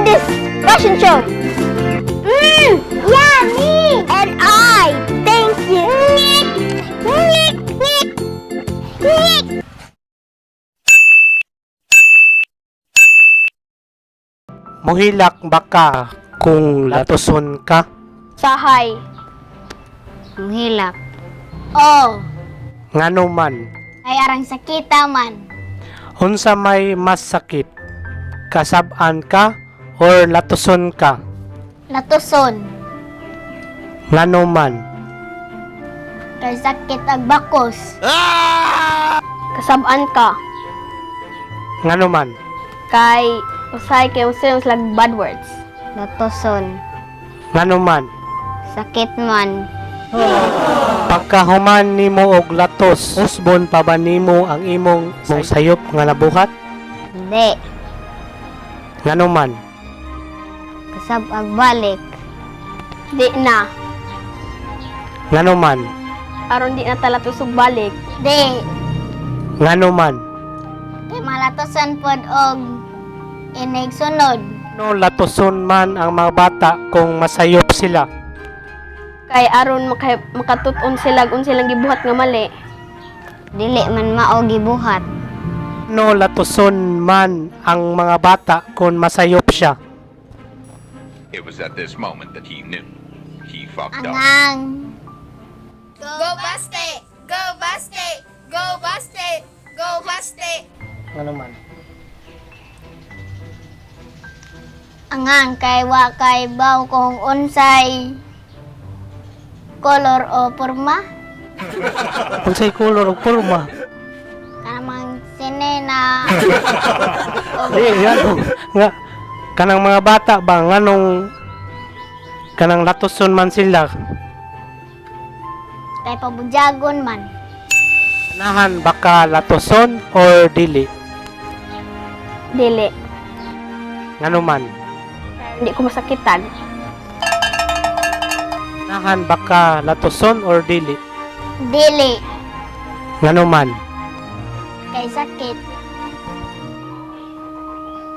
This fashion show. Yummy! And I thank you. Muhilak baka kung latuson ka? Sahay. Muhilak. Oh, Ngano man? ay arang sakita man. Unsa may mas sakit? Kasab-an ka or latuson ka? Latuson. Ngano man? Kay sakit ag bakos. Kasabaan ka. Ngano man? Kay usay kay usay lag bad words. Latoson. Ngano man? Sakit man. Pagkahuman nimo og latos, usbon pa ba nimo ang imong mong sayop nga nabuhat? Hindi. Ngano man? Kasab ag balik. Di na. Ngano man? Aron di na tala tusog balik. Di. Ngano man? Kay malatosan pod og inig sunod. No latoson man ang mga bata kung masayop sila? Kay aron makatut-on sila kung silang gibuhat nga mali. Dili man mao gibuhat. No latoson man ang mga bata kung masayop siya? It was at this moment that he knew. He fucked up. Angang. Go Baste! Go Baste! Go Baste! Go Baste! Ngano man? Angang kay wa kay baw kung unsay color o porma. Unsay kolor ug porma? Kanang sine na Yan nga kanang mga bata ba nganong kanang latoson man sila? kay pabudyagon man. Anahan baka latoson or dili? Dili. Ngano man? Hindi ko masakitan. Anahan baka latoson or dili? Dili. Ngano man? Kay sakit.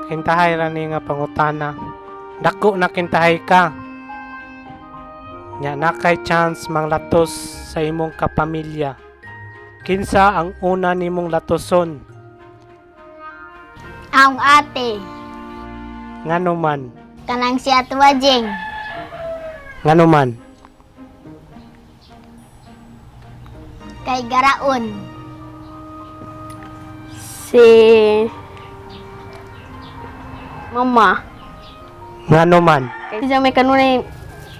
Kintahay ra ni nga pangutana. Dako na kintahay ka. Nya na kay chance mang latos sa imong kapamilya. Kinsa ang una nimong latoson? Ang ate. Ngano man? Kanang si Atwajing. Ngano man? Kay Garaon. Si Mama. Ngano man? Kasi may kanunay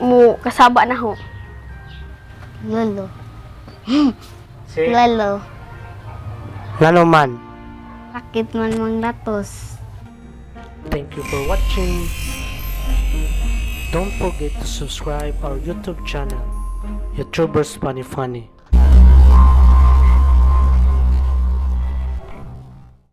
mo kasaba na ho. Lolo. Si Lolo. ngano man? Sakit man mang latos. Thank you for watching. Don't forget to subscribe our YouTube channel, YouTubers Funny Funny.